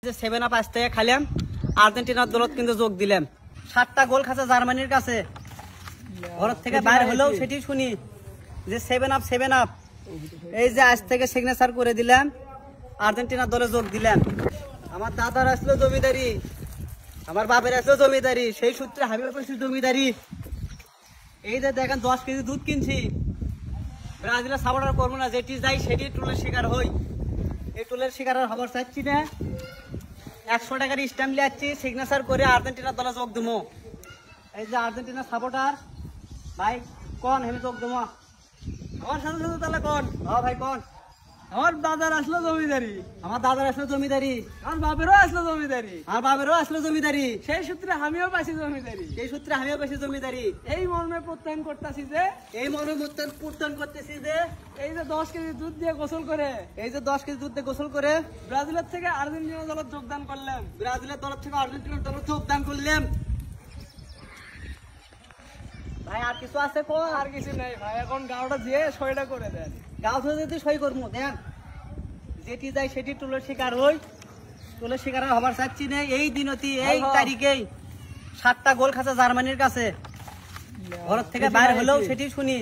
7 up আসতে খাইলাম আর্জেন্টিনার দলত কিন্তু যোগ দিলাম। 7টা গোল খাচ্ছে জার্মানির কাছে। ঘর থেকে বাইরে হলেও সেটি শুনি যে 7 আপ এই যে আজ থেকে সিগনেচার করে দিলাম, আর্জেন্টিনার দলে যোগ দিলাম। আমার দাদার আসলো জমিদারি, আমার বাপের আসলো জমিদারি, সেই সূত্রে হাবিবের পাশে জমিদারি। এই যে দেখেন 10 কেজি দুধ কিনছি, ব্রাজিলের সাপোর্টার করবো না, যেটি যাই সেটি টুলের শিকার হই। এই টুলের শিকার খবর চাচ্ছি না। 100 টাকার স্ট্যাম্প লিয়াচ্ছি, সিগনেচার করে আর্জেন্টিনার দলে যোগ দেবো। এই যে আর্জেন্টিনার সাপোর্টার ভাই কোন আমি যোগ দেবো আমার সাথে সাথে, তাহলে কোন? হ্যাঁ ভাই কোন? আমার দাদার আসলো জমিদারি, আমার দাদার আসলো জমিদারি, আমার বাপেরও আসলো জমিদারি, আমার বাপেরও আসলো জমিদারি, সেই সূত্রে আমিও পাইছি জমিদারি। সেই সূত্রে আমিও বেশি জমিদারি। এই মর্মে প্রত্যয়ন করতেছি যে, এই মনে প্রত্যয়ন করতেছি যে এই যে 10 কেজি দুধ দিয়ে গোসল করে, এই যে 10 কেজি দুধ দিয়ে গোসল করে ব্রাজিলের থেকে আর্জেন্টিনা দলে যোগদান করলাম। ব্রাজিলের তরফ থেকে আর্জেন্টিনার দলে যোগদান করলাম। ভাই আর কিছু আছে কোন? আর কিছু নাই ভাই, এখন গাওটা দিয়ে সইটা করে দেন। গাও ধরে যদি সই করবো দেন, যেটি যাই সেটি টুলের শিকার হই। টুলের শিকার হবার চাচ্ছি না। এই দিনতি এই তারিখেই 7টা গোল খাচ্ছে জার্মানির কাছে। ঘর থেকে বাইরে হলেও সেটি শুনি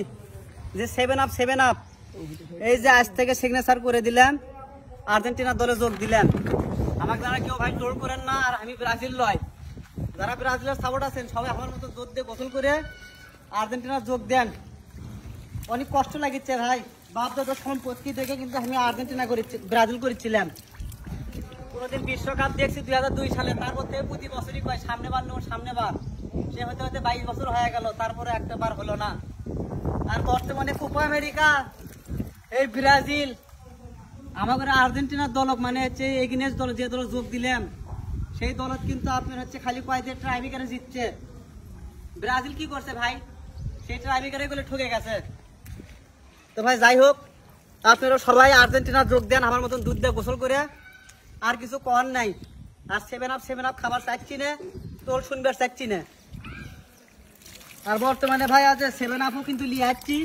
যে 7 আপ এই যে আজ থেকে সিগনেচার করে দিলাম, আর্জেন্টিনার দলে যোগ দিলাম। আমাকে যারা কেউ ভাই টোল করেন না, আর আমি ব্রাজিল লয়, যারা ব্রাজিলের সাপোর্ট আছেন সবাই আমার মতো জোর দিয়ে গোসল করে আর্জেন্টিনার যোগ দেন। অনেক কষ্ট লাগিচ্ছে ভাই, বাপ দাদার সম্পত্তি দেখে কিন্তু আমি আর্জেন্টিনা ব্রাজিল করেছিলাম। কোনোদিন বিশ্বকাপ দেখছি 2002 সালে, তারপর থেকে প্রতি বছরই কয় সামনে বার নেব সামনে বার। সে হতে হতে 22 বছর হয়ে গেল, তারপরে একটা বার হলো না। আর বর্তমানে কোপা আমেরিকা এই ব্রাজিল আমাদের আর্জেন্টিনার দলক মানে হচ্ছে এগিনেস দল, যে দল যোগ দিলাম সেই দলত কিন্তু আপনার হচ্ছে খালি কয়েকদের ট্রাইবিকারে জিতছে। ব্রাজিল কি করছে ভাই, সেই ট্রাইবিকারে গুলো ঠকে গেছে। তো ভাই যাই হোক, আপনারা সবাই আর্জেন্টিনার যোগ দেন আমার মতন দুধ দিয়ে গোসল করে। আর কিছু কর নাই। আর 7 আপ খাবার চাচ্ছি না, তোর শুনবার চাচ্ছি না। আর বর্তমানে ভাই আজ 7 আপও কিন্তু লিয়ে যাচ্ছি।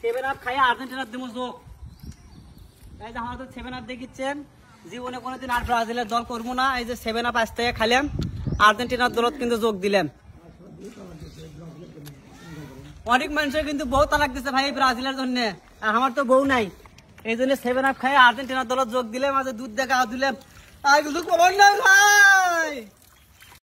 7 আপ খাই আর্জেন্টিনার দেবো যোগ। এই যে আমার তো 7 আপ দেখিচ্ছেন, জীবনে কোনোদিন আর ব্রাজিলের দল করবো না। এই যে 7 আপ আজ থেকে খাইলাম, আর্জেন্টিনার দলত কিন্তু যোগ দিলাম। অনেক মানুষের কিন্তু বউ তালাক দিচ্ছে ভাই ব্রাজিলের জন্য, আর আমার তো বউ নাই। এই জন্য 7 আপ খাই আর্জেন্টিনার দলত যোগ দিলাম। আজ দুধ দেখা দিলাম। আর কিছু খবর নাই ভাই।